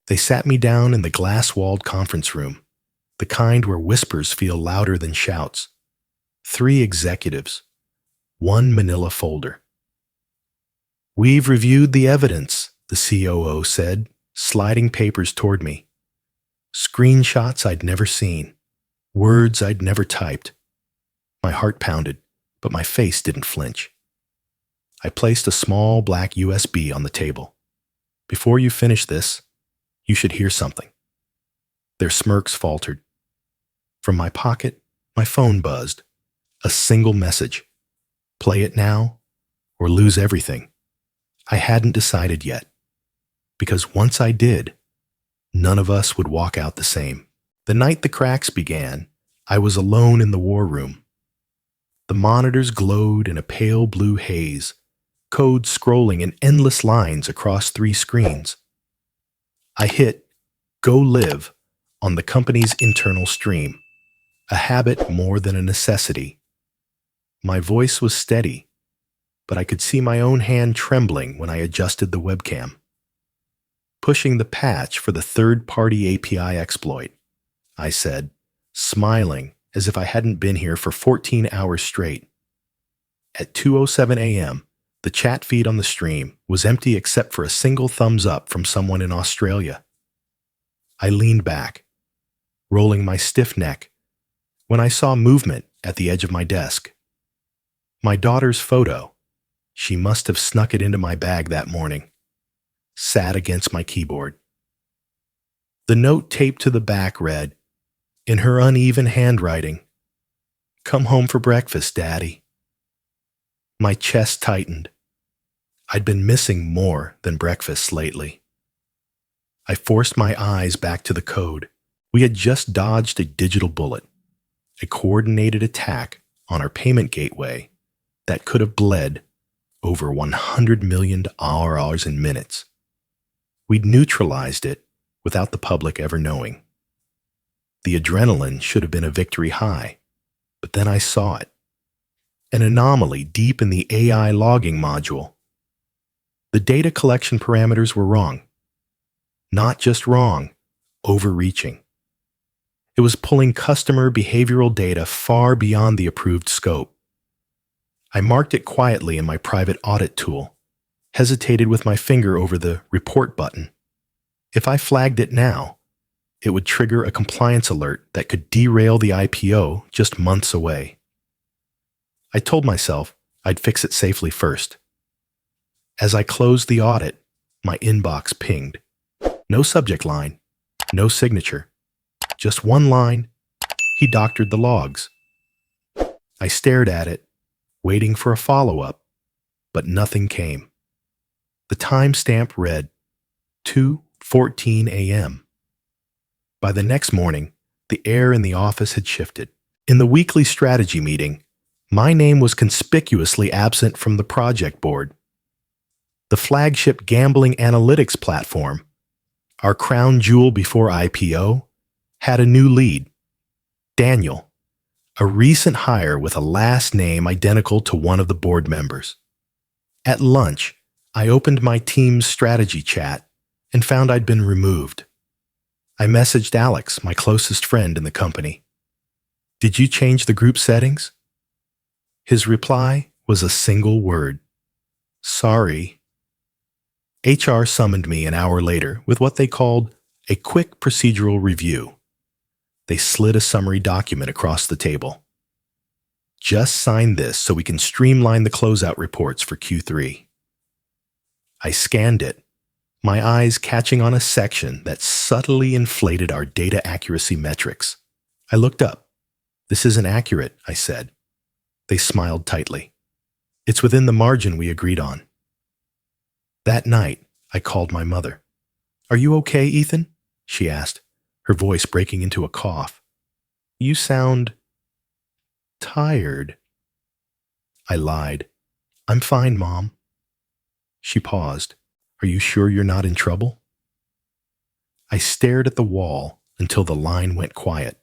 They sat me down in the glass-walled conference room, the kind where whispers feel louder than shouts. 3 executives, 1 manila folder. "We've reviewed the evidence," the COO said, sliding papers toward me. Screenshots I'd never seen, words I'd never typed. My heart pounded, but my face didn't flinch. I placed a small black USB on the table. "Before you finish this, you should hear something." Their smirks faltered. From my pocket, my phone buzzed. A single message. Play it now, or lose everything. I hadn't decided yet, because once I did, none of us would walk out the same. The night the cracks began, I was alone in the war room. The monitors glowed in a pale blue haze, code scrolling in endless lines across 3 screens. I hit "Go Live" on the company's internal stream, a habit more than a necessity. My voice was steady, but I could see my own hand trembling when I adjusted the webcam. "Pushing the patch for the third-party API exploit," I said, smiling as if I hadn't been here for 14 hours straight. At 2:07 a.m., the chat feed on the stream was empty except for a single thumbs up from someone in Australia. I leaned back, rolling my stiff neck, when I saw movement at the edge of my desk. My daughter's photo, she must have snuck it into my bag that morning, sat against my keyboard. The note taped to the back read, in her uneven handwriting, "Come home for breakfast, Daddy." My chest tightened. I'd been missing more than breakfast lately. I forced my eyes back to the code. We had just dodged a digital bullet, a coordinated attack on our payment gateway that could have bled over $100 million in minutes. We'd neutralized it without the public ever knowing. The adrenaline should have been a victory high, but then I saw it. An anomaly deep in the AI logging module. The data collection parameters were wrong. Not just wrong, overreaching. It was pulling customer behavioral data far beyond the approved scope. I marked it quietly in my private audit tool, hesitated with my finger over the report button. If I flagged it now, it would trigger a compliance alert that could derail the IPO just months away. I told myself I'd fix it safely first. As I closed the audit, my inbox pinged. No subject line, no signature, just one line, "He doctored the logs." I stared at it, waiting for a follow-up, but nothing came. The timestamp read 2:14 a.m. By the next morning, the air in the office had shifted. In the weekly strategy meeting, my name was conspicuously absent from the project board. The flagship gambling analytics platform, our crown jewel before IPO, had a new lead, Daniel, a recent hire with a last name identical to one of the board members. At lunch, I opened my team's strategy chat and found I'd been removed. I messaged Alex, my closest friend in the company. "Did you change the group settings?" His reply was a single word: "Sorry." HR summoned me an hour later with what they called a quick procedural review. They slid a summary document across the table. "Just sign this so we can streamline the closeout reports for Q3. I scanned it, my eyes catching on a section that subtly inflated our data accuracy metrics. I looked up. "This isn't accurate," I said. They smiled tightly. "It's within the margin we agreed on." That night, I called my mother. "Are you okay, Ethan?" she asked, her voice breaking into a cough. "You sound tired." I lied. "I'm fine, Mom." She paused. "Are you sure you're not in trouble?" I stared at the wall until the line went quiet.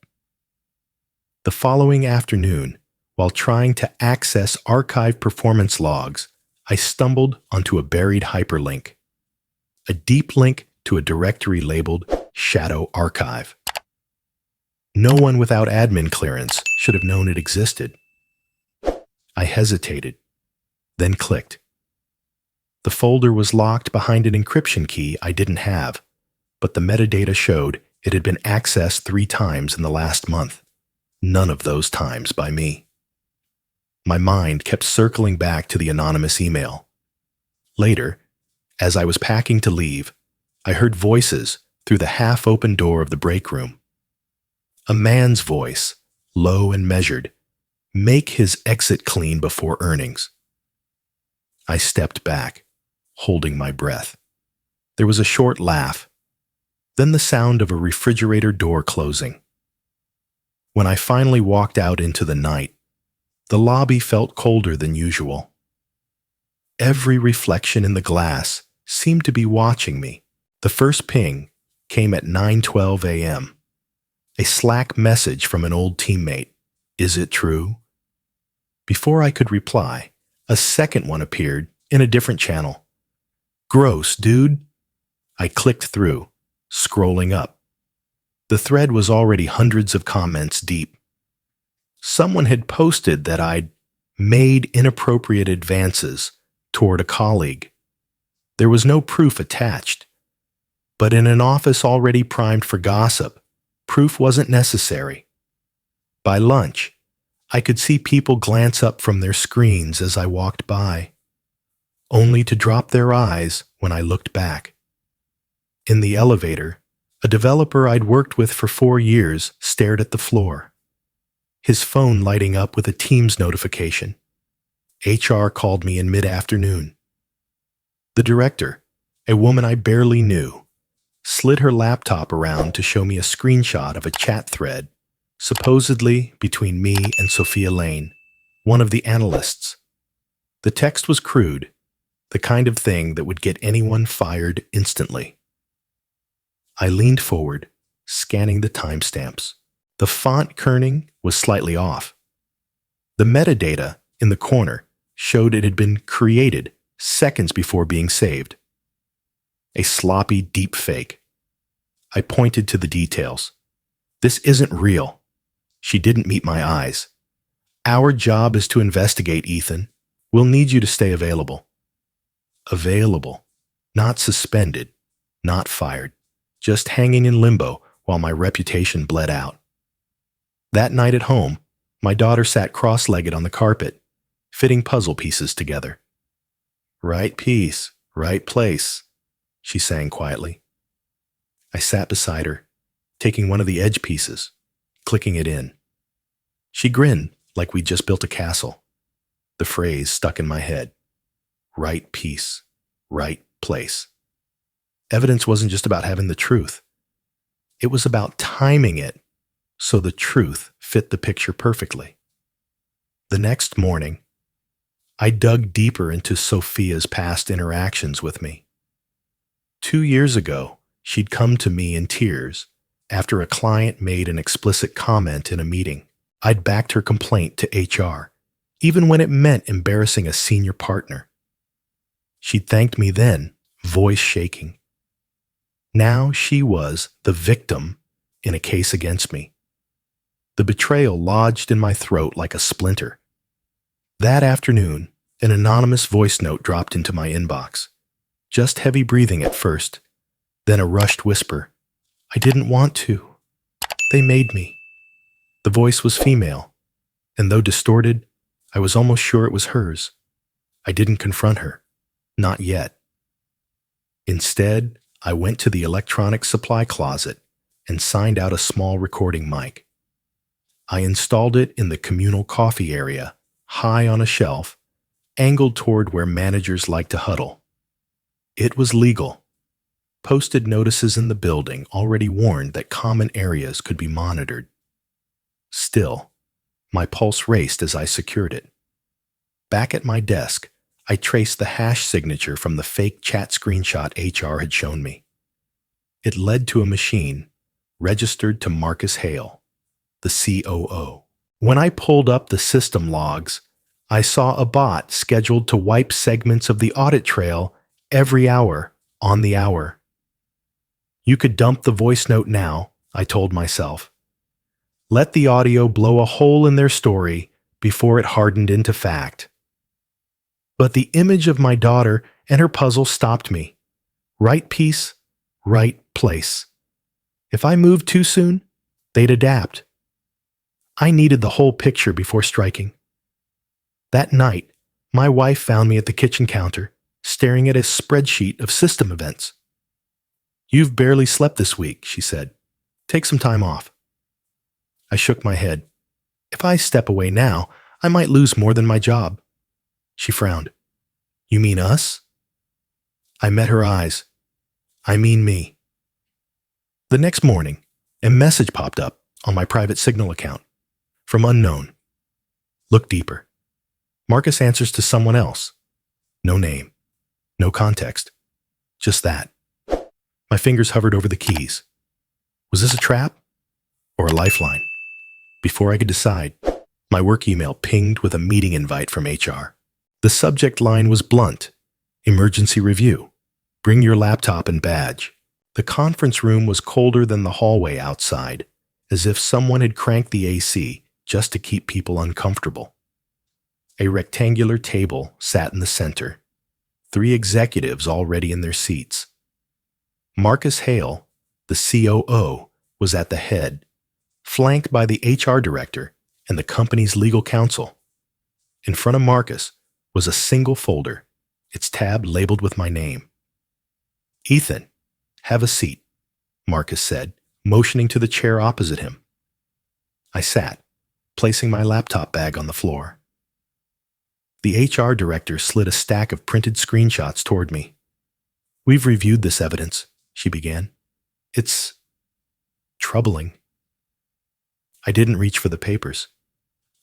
The following afternoon, while trying to access archived performance logs, I stumbled onto a buried hyperlink. A deep link to a directory labeled Shadow Archive. No one without admin clearance should have known it existed. I hesitated, then clicked. The folder was locked behind an encryption key I didn't have, but the metadata showed it had been accessed 3 times in the last month. None of those times by me. My mind kept circling back to the anonymous email. Later, as I was packing to leave, I heard voices through the half-open door of the break room. A man's voice, low and measured, "Make his exit clean before earnings." I stepped back, holding my breath. There was a short laugh, then the sound of a refrigerator door closing. When I finally walked out into the night, the lobby felt colder than usual. Every reflection in the glass seemed to be watching me. The first ping came at 9:12 a.m. A Slack message from an old teammate. "Is it true?" Before I could reply, a second one appeared in a different channel. "Gross, dude." I clicked through, scrolling up. The thread was already hundreds of comments deep. Someone had posted that I'd made inappropriate advances toward a colleague. There was no proof attached, but in an office already primed for gossip, proof wasn't necessary. By lunch, I could see people glance up from their screens as I walked by, only to drop their eyes when I looked back. In the elevator, a developer I'd worked with for 4 years stared at the floor, his phone lighting up with a Teams notification. HR called me in mid-afternoon. The director, a woman I barely knew, slid her laptop around to show me a screenshot of a chat thread, supposedly between me and Sophia Lane, one of the analysts. The text was crude, the kind of thing that would get anyone fired instantly. I leaned forward, scanning the timestamps. The font kerning was slightly off. The metadata in the corner showed it had been created seconds before being saved. A sloppy deep fake. I pointed to the details. "This isn't real." She didn't meet my eyes. "Our job is to investigate, Ethan. We'll need you to stay available." Available. Not suspended. Not fired. Just hanging in limbo while my reputation bled out. That night at home, my daughter sat cross-legged on the carpet, fitting puzzle pieces together. "Right piece, right place," she sang quietly. I sat beside her, taking one of the edge pieces, clicking it in. She grinned like we'd just built a castle. The phrase stuck in my head. Right piece, right place. Evidence wasn't just about having the truth. It was about timing it so the truth fit the picture perfectly. The next morning, I dug deeper into Sophia's past interactions with me. 2 years ago, she'd come to me in tears after a client made an explicit comment in a meeting. I'd backed her complaint to HR, even when it meant embarrassing a senior partner. She'd thanked me then, voice shaking. Now she was the victim in a case against me. The betrayal lodged in my throat like a splinter. That afternoon, an anonymous voice note dropped into my inbox. Just heavy breathing at first, then a rushed whisper. "I didn't want to. They made me." The voice was female, and though distorted, I was almost sure it was hers. I didn't confront her. Not yet. Instead, I went to the electronics supply closet and signed out a small recording mic. I installed it in the communal coffee area, high on a shelf, angled toward where managers like to huddle. It was legal. Posted notices in the building already warned that common areas could be monitored. Still, my pulse raced as I secured it. Back at my desk, I traced the hash signature from the fake chat screenshot HR had shown me. It led to a machine registered to Marcus Hale, the COO. When I pulled up the system logs, I saw a bot scheduled to wipe segments of the audit trail every hour on the hour. You could dump the voice note now, I told myself. Let the audio blow a hole in their story before it hardened into fact. But the image of my daughter and her puzzle stopped me. Right piece, right place. If I moved too soon, they'd adapt. I needed the whole picture before striking. That night, my wife found me at the kitchen counter, staring at a spreadsheet of system events. You've barely slept this week, she said. Take some time off. I shook my head. If I step away now, I might lose more than my job. She frowned. You mean us? I met her eyes. I mean me. The next morning, a message popped up on my private Signal account from unknown. Look deeper. Marcus answers to someone else. No name. No context. Just that. My fingers hovered over the keys. Was this a trap? Or a lifeline? Before I could decide, my work email pinged with a meeting invite from HR. The subject line was blunt. Emergency review. Bring your laptop and badge. The conference room was colder than the hallway outside, as if someone had cranked the AC just to keep people uncomfortable. A rectangular table sat in the center. 3 executives already in their seats. Marcus Hale, the COO, was at the head, flanked by the HR director and the company's legal counsel. In front of Marcus was a single folder, its tab labeled with my name. Ethan, have a seat, Marcus said, motioning to the chair opposite him. I sat, placing my laptop bag on the floor. The HR director slid a stack of printed screenshots toward me. We've reviewed this evidence, she began. It's troubling. I didn't reach for the papers.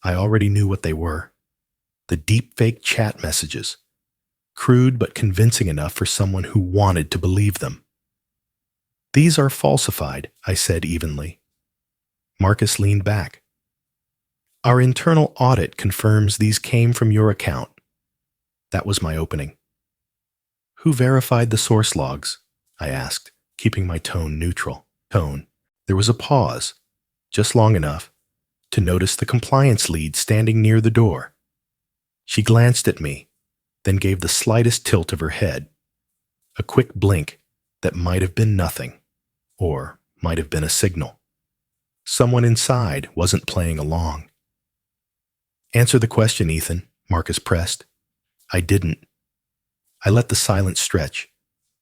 I already knew what they were. The deepfake chat messages, crude but convincing enough for someone who wanted to believe them. These are falsified, I said evenly. Marcus leaned back. Our internal audit confirms these came from your account. That was my opening. Who verified the source logs? I asked, keeping my tone neutral. There was a pause, just long enough to notice the compliance lead standing near the door. She glanced at me, then gave the slightest tilt of her head. A quick blink that might have been nothing, or might have been a signal. Someone inside wasn't playing along. Answer the question, Ethan, Marcus pressed. I didn't. I let the silence stretch,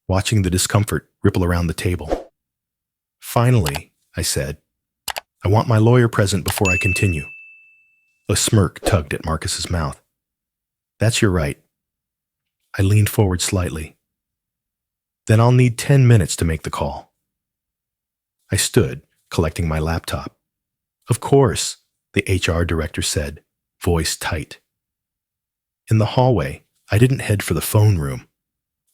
watching the discomfort ripple around the table. Finally, I said, I want my lawyer present before I continue. A smirk tugged at Marcus's mouth. That's your right. I leaned forward slightly. Then I'll need 10 minutes to make the call. I stood, collecting my laptop. Of course, the HR director said, voice tight. In the hallway, I didn't head for the phone room.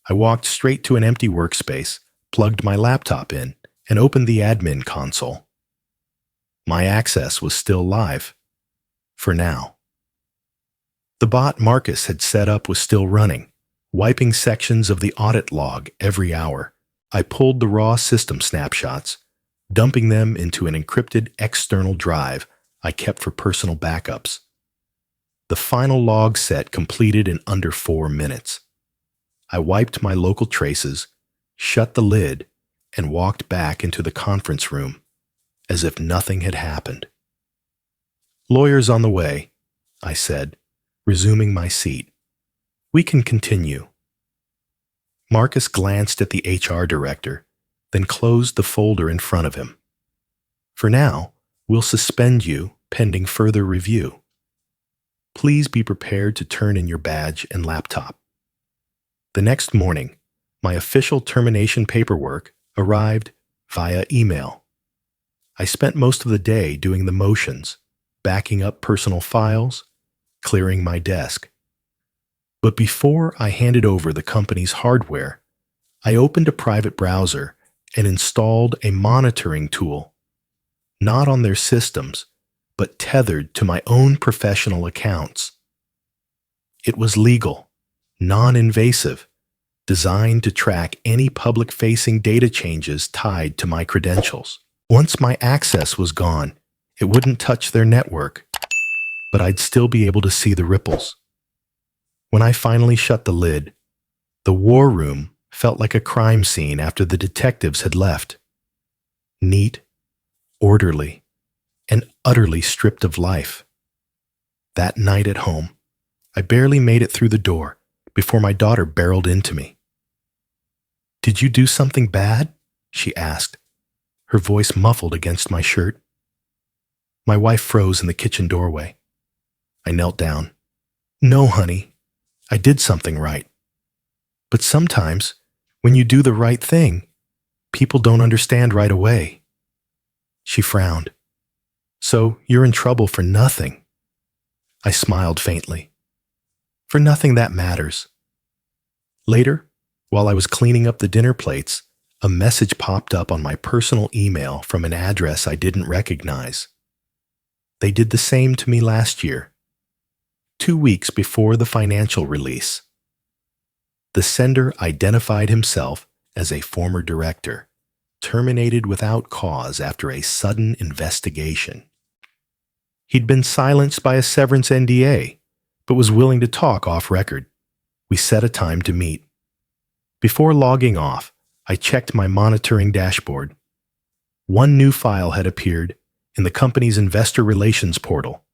I walked straight to an empty workspace, plugged my laptop in, and opened the admin console. My access was still live. For now. The bot Marcus had set up was still running, wiping sections of the audit log every hour. I pulled the raw system snapshots, dumping them into an encrypted external drive I kept for personal backups. The final log set completed in under 4 minutes. I wiped my local traces, shut the lid, and walked back into the conference room, as if nothing had happened. Lawyer's on the way, I said, resuming my seat. We can continue. Marcus glanced at the HR director, then closed the folder in front of him. For now, we'll suspend you pending further review. Please be prepared to turn in your badge and laptop. The next morning, my official termination paperwork arrived via email. I spent most of the day doing the motions, backing up personal files, clearing my desk. But before I handed over the company's hardware, I opened a private browser and installed a monitoring tool, not on their systems, but tethered to my own professional accounts. It was legal, non-invasive, designed to track any public-facing data changes tied to my credentials. Once my access was gone, it wouldn't touch their network, but I'd still be able to see the ripples. When I finally shut the lid, the war room felt like a crime scene after the detectives had left. Neat, orderly, and utterly stripped of life. That night at home, I barely made it through the door before my daughter barreled into me. "Did you do something bad?" she asked, her voice muffled against my shirt. My wife froze in the kitchen doorway. I knelt down. "No, honey, I did something right. But sometimes, when you do the right thing, people don't understand right away." She frowned. "So you're in trouble for nothing?" I smiled faintly. "For nothing that matters." Later, while I was cleaning up the dinner plates, a message popped up on my personal email from an address I didn't recognize. They did the same to me last year, 2 weeks before the financial release. The sender identified himself as a former director, terminated without cause after a sudden investigation. He'd been silenced by a severance NDA, but was willing to talk off record. We set a time to meet. Before logging off, I checked my monitoring dashboard. One new file had appeared in the company's investor relations portal.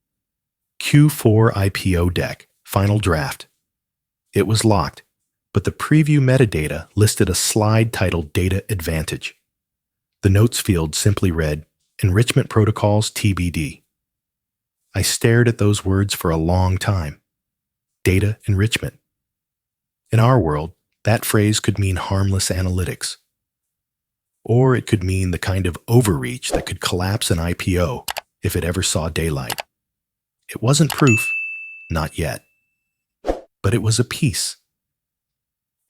Q4 IPO deck, final draft. It was locked, but the preview metadata listed a slide titled Data Advantage. The notes field simply read, Enrichment Protocols TBD. I stared at those words for a long time. Data enrichment. In our world, that phrase could mean harmless analytics. Or it could mean the kind of overreach that could collapse an IPO if it ever saw daylight. It wasn't proof, not yet. But it was a piece.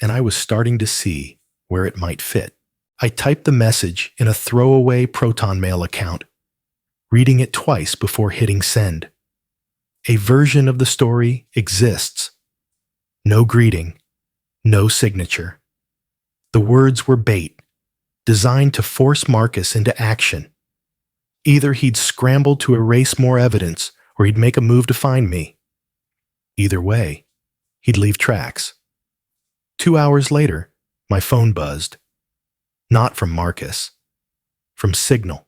And I was starting to see where it might fit. I typed the message in a throwaway Proton Mail account, reading it twice before hitting send. A version of the story exists. No greeting, no signature. The words were bait, designed to force Marcus into action. Either he'd scramble to erase more evidence, or he'd make a move to find me. Either way, he'd leave tracks. 2 hours later, my phone buzzed. Not from Marcus, from Signal.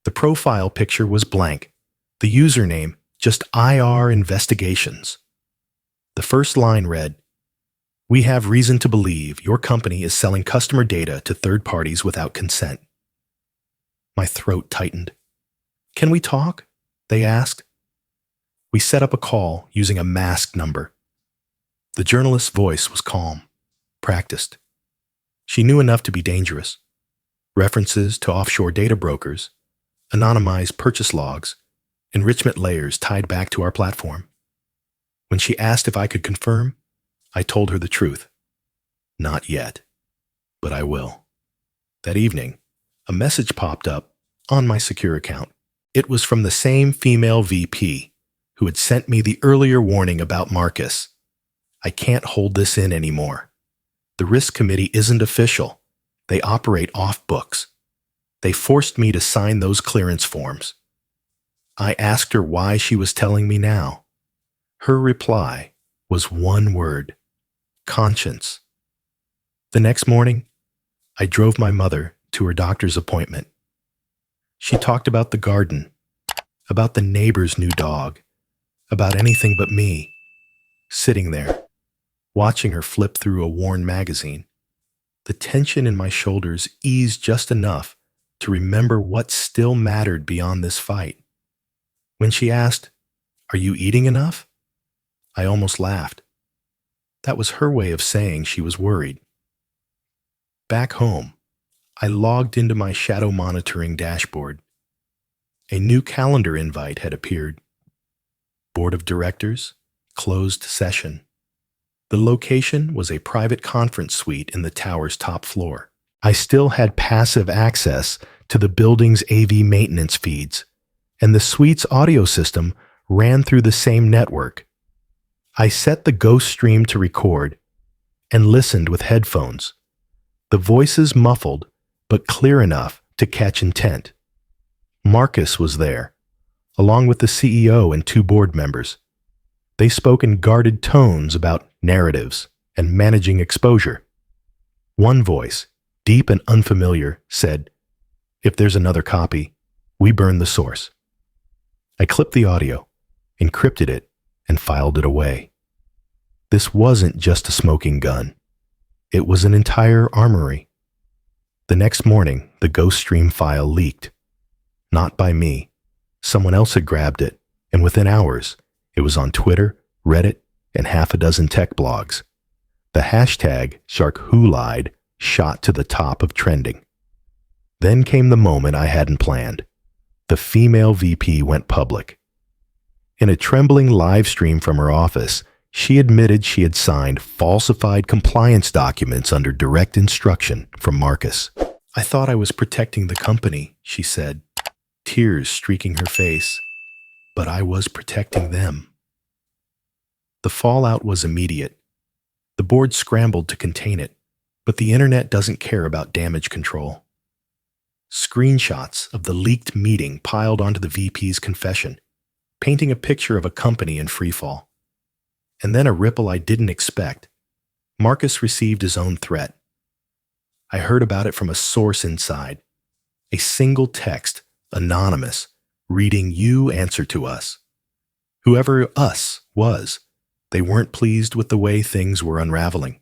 The profile picture was blank, the username just IR Investigations. The first line read, "We have reason to believe your company is selling customer data to third parties without consent." My throat tightened. "Can we talk?" they asked. We set up a call using a masked number. The journalist's voice was calm, practiced. She knew enough to be dangerous. References to offshore data brokers, anonymized purchase logs, enrichment layers tied back to our platform. When she asked if I could confirm, I told her the truth. Not yet, but I will. That evening, a message popped up on my secure account. It was from the same female VP who had sent me the earlier warning about Marcus. "I can't hold this in anymore. The risk committee isn't official. They operate off books. They forced me to sign those clearance forms." I asked her why she was telling me now. Her reply was one word: conscience. The next morning, I drove my mother to her doctor's appointment. She talked about the garden, about the neighbor's new dog, about anything but me, sitting there, watching her flip through a worn magazine. The tension in my shoulders eased just enough to remember what still mattered beyond this fight. When she asked, "Are you eating enough?" I almost laughed. That was her way of saying she was worried. Back home, I logged into my shadow monitoring dashboard. A new calendar invite had appeared. Board of Directors, closed session. The location was a private conference suite in the tower's top floor. I still had passive access to the building's AV maintenance feeds, and the suite's audio system ran through the same network. I set the ghost stream to record, and listened with headphones. The voices muffled, but clear enough to catch intent. Marcus was there, along with the CEO and 2 board members. They spoke in guarded tones about narratives and managing exposure. One voice, deep and unfamiliar, said, "If there's another copy, we burn the source." I clipped the audio, encrypted it, and filed it away. This wasn't just a smoking gun. It was an entire armory. The next morning, the Ghost Stream file leaked. Not by me. Someone else had grabbed it, and within hours, it was on Twitter, Reddit, and half a dozen tech blogs. The hashtag #SharkWhoLied shot to the top of trending. Then came the moment I hadn't planned. The female VP went public. In a trembling live stream from her office, she admitted she had signed falsified compliance documents under direct instruction from Marcus. "I thought I was protecting the company," she said, tears streaking her face, "but I was protecting them." The fallout was immediate. The board scrambled to contain it, but the internet doesn't care about damage control. Screenshots of the leaked meeting piled onto the VP's confession, painting a picture of a company in freefall. And then a ripple I didn't expect. Marcus received his own threat. I heard about it from a source inside. A single text, anonymous, reading, "You answer to us." Whoever us was, they weren't pleased with the way things were unraveling.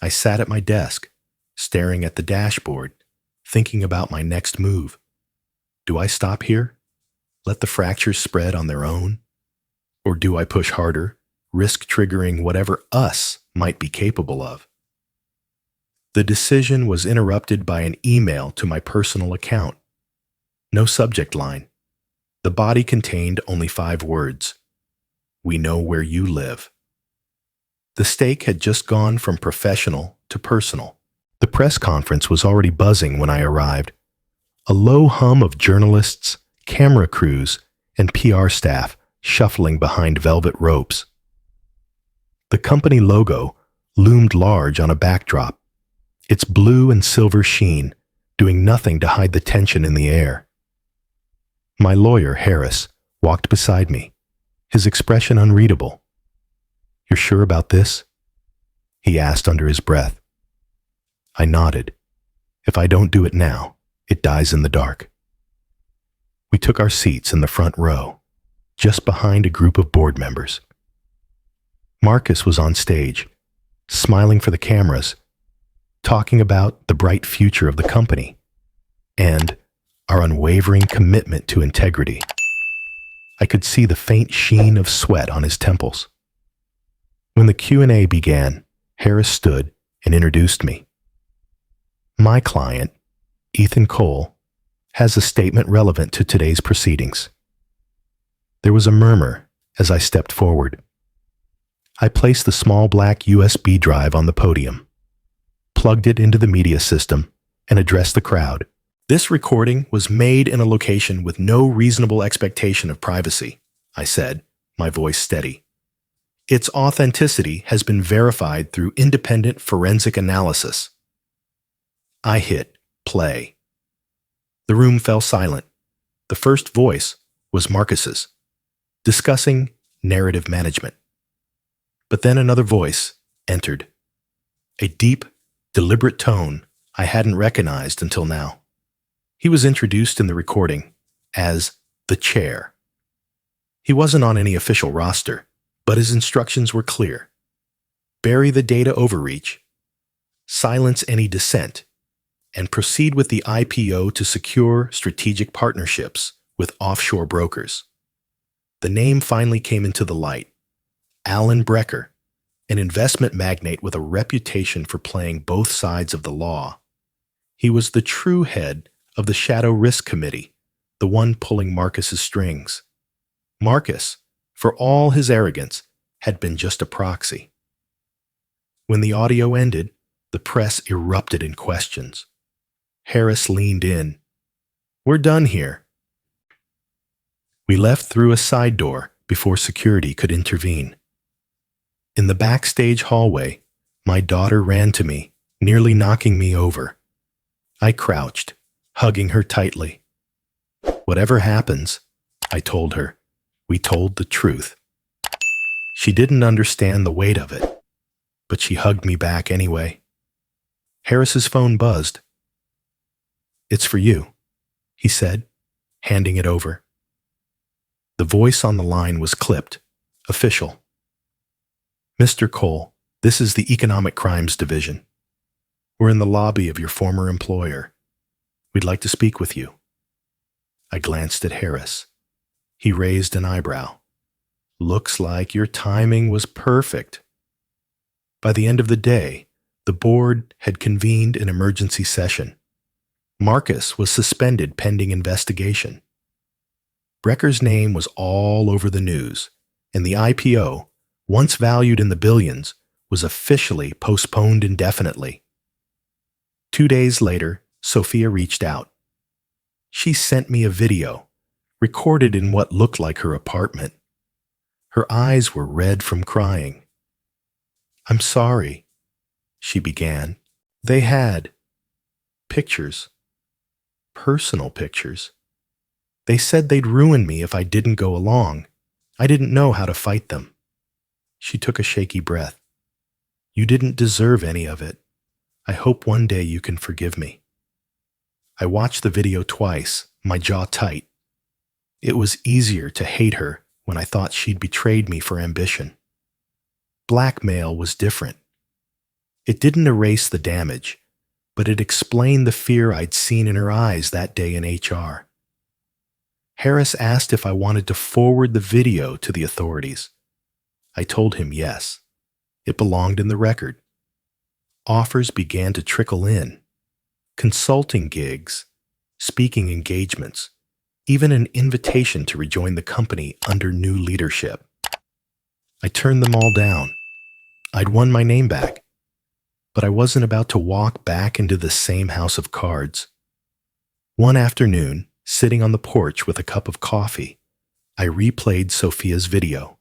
I sat at my desk, staring at the dashboard, thinking about my next move. Do I stop here? Let the fractures spread on their own? Or do I push harder, risk triggering whatever us might be capable of? The decision was interrupted by an email to my personal account. No subject line. The body contained only 5 words. "We know where you live." The stake had just gone from professional to personal. The press conference was already buzzing when I arrived. A low hum of journalists, camera crews, and PR staff shuffling behind velvet ropes. The company logo loomed large on a backdrop, its blue and silver sheen doing nothing to hide the tension in the air. My lawyer, Harris, walked beside me, his expression unreadable. "You're sure about this?" he asked under his breath. I nodded. If I don't do it now, it dies in the dark. We took our seats in the front row, just behind a group of board members. Marcus was on stage, smiling for the cameras, talking about the bright future of the company and our unwavering commitment to integrity. I could see the faint sheen of sweat on his temples. When the Q&A began, Harris stood and introduced me. My client, Ethan Cole, has a statement relevant to today's proceedings. There was a murmur as I stepped forward. I placed the small black USB drive on the podium, plugged it into the media system, and addressed the crowd. "This recording was made in a location with no reasonable expectation of privacy," I said, my voice steady. "Its authenticity has been verified through independent forensic analysis." I hit play. The room fell silent. The first voice was Marcus's, discussing narrative management. But then another voice entered. A deep, deliberate tone I hadn't recognized until now. He was introduced in the recording as the chair. He wasn't on any official roster, but his instructions were clear. Bury the data overreach, silence any dissent, and proceed with the IPO to secure strategic partnerships with offshore brokers. The name finally came into the light. Alan Brecker, an investment magnate with a reputation for playing both sides of the law. He was the true head of the Shadow Risk Committee, the one pulling Marcus's strings. Marcus, for all his arrogance, had been just a proxy. When the audio ended, the press erupted in questions. Harris leaned in. "We're done here." We left through a side door before security could intervene. In the backstage hallway, My daughter ran to me, nearly knocking me over. I crouched, hugging her tightly. "Whatever happens," I told her, "we told the truth." She didn't understand the weight of it, but she hugged me back anyway. Harris's phone buzzed. "It's for you," he said, handing it over. The voice on the line was clipped, official. "Mr. Cole, this is the Economic Crimes Division. We're in the lobby of your former employer. We'd like to speak with you." I glanced at Harris. He raised an eyebrow. "Looks like your timing was perfect." By the end of the day, the board had convened an emergency session. Marcus was suspended pending investigation. Brecker's name was all over the news, and the IPO, once valued in the billions, was officially postponed indefinitely. 2 days later, Sophia reached out. She sent me a video, recorded in what looked like her apartment. Her eyes were red from crying. "I'm sorry," she began. "They had pictures, personal pictures. They said they'd ruin me if I didn't go along. I didn't know how to fight them." She took a shaky breath. "You didn't deserve any of it. I hope one day you can forgive me." I watched the video twice, my jaw tight. It was easier to hate her when I thought she'd betrayed me for ambition. Blackmail was different. It didn't erase the damage, but it explained the fear I'd seen in her eyes that day in HR. Harris asked if I wanted to forward the video to the authorities. I told him yes. It belonged in the record. Offers began to trickle in. Consulting gigs, speaking engagements, even an invitation to rejoin the company under new leadership. I turned them all down. I'd won my name back, but I wasn't about to walk back into the same house of cards. One afternoon, sitting on the porch with a cup of coffee, I replayed Sophia's video.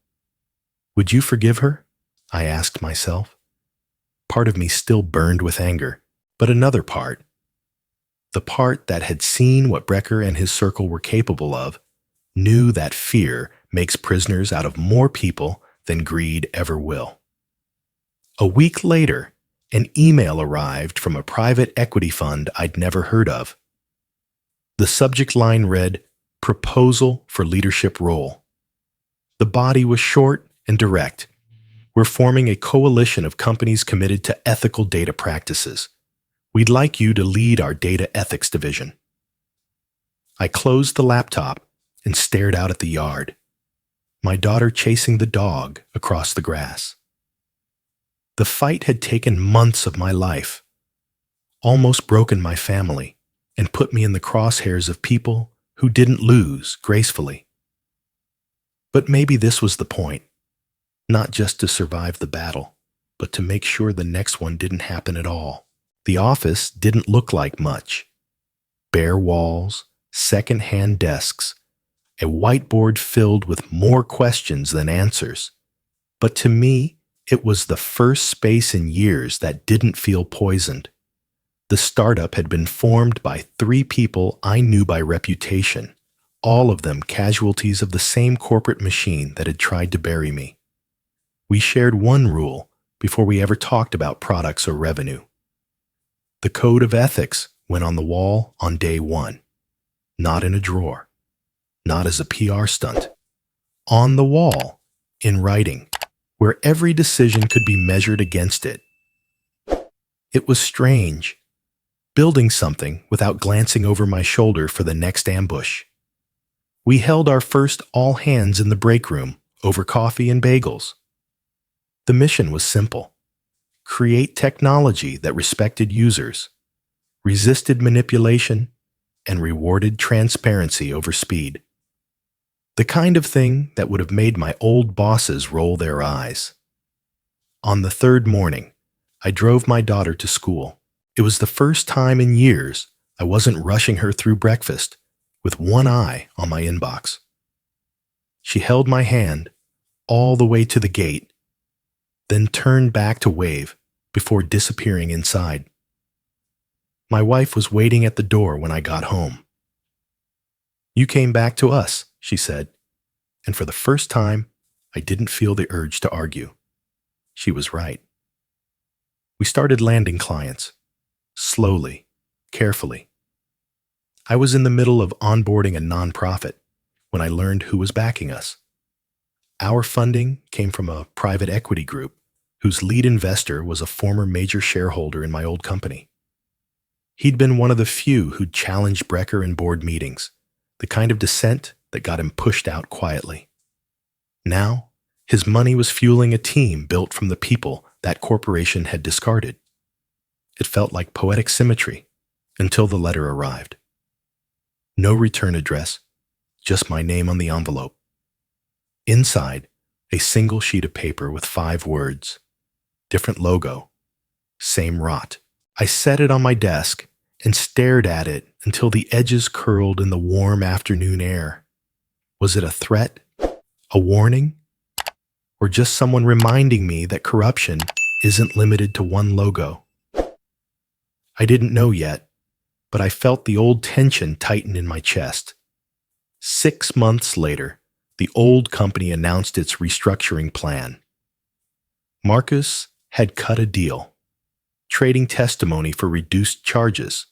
Would you forgive her? I asked myself. Part of me still burned with anger, but another part, the part that had seen what Brecker and his circle were capable of, knew that fear makes prisoners out of more people than greed ever will. A week later, an email arrived from a private equity fund I'd never heard of. The subject line read, "Proposal for Leadership Role." The body was short and direct. "We're forming a coalition of companies committed to ethical data practices. We'd like you to lead our data ethics division." I closed the laptop and stared out at the yard, my daughter chasing the dog across the grass. The fight had taken months of my life, almost broken my family, and put me in the crosshairs of people who didn't lose gracefully. But maybe this was the point, not just to survive the battle, but to make sure the next one didn't happen at all. The office didn't look like much. Bare walls, second-hand desks, a whiteboard filled with more questions than answers. But to me, it was the first space in years that didn't feel poisoned. The startup had been formed by 3 people I knew by reputation, all of them casualties of the same corporate machine that had tried to bury me. We shared one rule before we ever talked about products or revenue. The code of ethics went on the wall on day 1, not in a drawer, not as a PR stunt. On the wall, in writing, where every decision could be measured against it. It was strange, building something without glancing over my shoulder for the next ambush. We held our first all hands in the break room over coffee and bagels. The mission was simple: create technology that respected users, resisted manipulation, and rewarded transparency over speed. The kind of thing that would have made my old bosses roll their eyes. On the 3rd morning, I drove my daughter to school. It was the first time in years I wasn't rushing her through breakfast with one eye on my inbox. She held my hand all the way to the gate, then turned back to wave, before disappearing inside. My wife was waiting at the door when I got home. "You came back to us," she said, and for the first time, I didn't feel the urge to argue. She was right. We started landing clients, slowly, carefully. I was in the middle of onboarding a nonprofit when I learned who was backing us. Our funding came from a private equity group whose lead investor was a former major shareholder in my old company. He'd been one of the few who'd challenged Brecker in board meetings, the kind of dissent that got him pushed out quietly. Now, his money was fueling a team built from the people that corporation had discarded. It felt like poetic symmetry until the letter arrived. No return address, just my name on the envelope. Inside, a single sheet of paper with 5 words. Different logo. Same rot. I set it on my desk and stared at it until the edges curled in the warm afternoon air. Was it a threat? A warning? Or just someone reminding me that corruption isn't limited to one logo? I didn't know yet, but I felt the old tension tighten in my chest. 6 months later, the old company announced its restructuring plan. Marcus had cut a deal, trading testimony for reduced charges.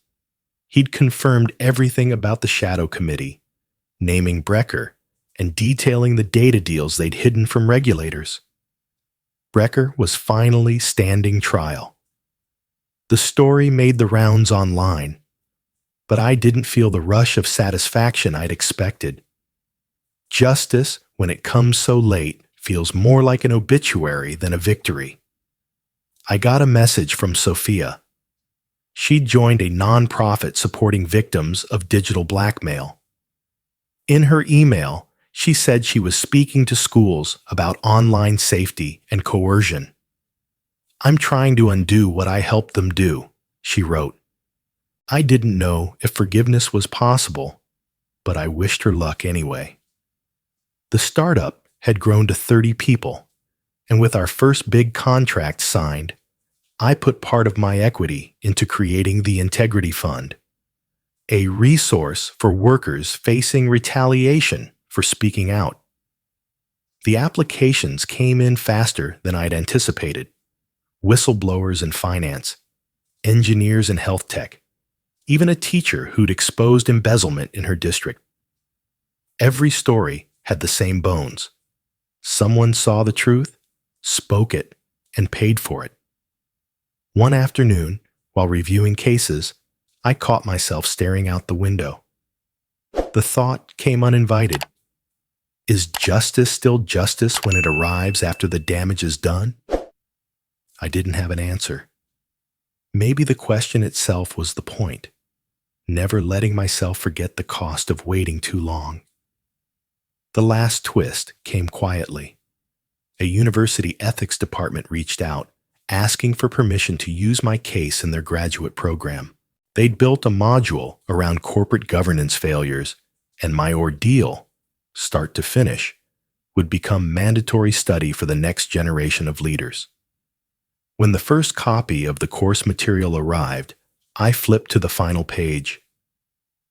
He'd confirmed everything about the Shadow Committee, naming Brecker and detailing the data deals they'd hidden from regulators. Brecker was finally standing trial. The story made the rounds online, but I didn't feel the rush of satisfaction I'd expected. Justice, when it comes so late, feels more like an obituary than a victory. I got a message from Sophia. She'd joined a nonprofit supporting victims of digital blackmail. In her email, she said she was speaking to schools about online safety and coercion. "I'm trying to undo what I helped them do," she wrote. I didn't know if forgiveness was possible, but I wished her luck anyway. The startup had grown to 30 people, and with our first big contract signed, I put part of my equity into creating the Integrity Fund, a resource for workers facing retaliation for speaking out. The applications came in faster than I'd anticipated. Whistleblowers in finance, engineers in health tech, even a teacher who'd exposed embezzlement in her district. Every story had the same bones. Someone saw the truth, spoke it, and paid for it. One afternoon, while reviewing cases, I caught myself staring out the window. The thought came uninvited. Is justice still justice when it arrives after the damage is done? I didn't have an answer. Maybe the question itself was the point, never letting myself forget the cost of waiting too long. The last twist came quietly. A university ethics department reached out, asking for permission to use my case in their graduate program. They'd built a module around corporate governance failures, and my ordeal, start to finish, would become mandatory study for the next generation of leaders. When the first copy of the course material arrived, I flipped to the final page.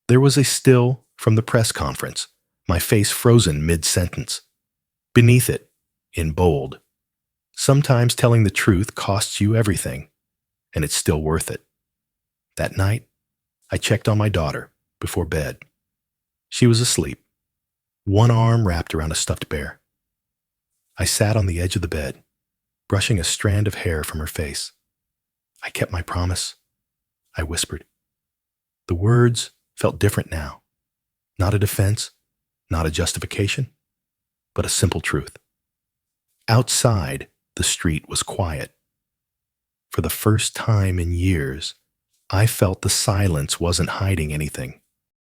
There was a still from the press conference, my face frozen mid-sentence. Beneath it, in bold, "Sometimes telling the truth costs you everything, and it's still worth it." That night, I checked on my daughter before bed. She was asleep, one arm wrapped around a stuffed bear. I sat on the edge of the bed, brushing a strand of hair from her face. "I kept my promise," I whispered. The words felt different now. Not a defense, not a justification, but a simple truth. Outside, the street was quiet. For the first time in years, I felt the silence wasn't hiding anything.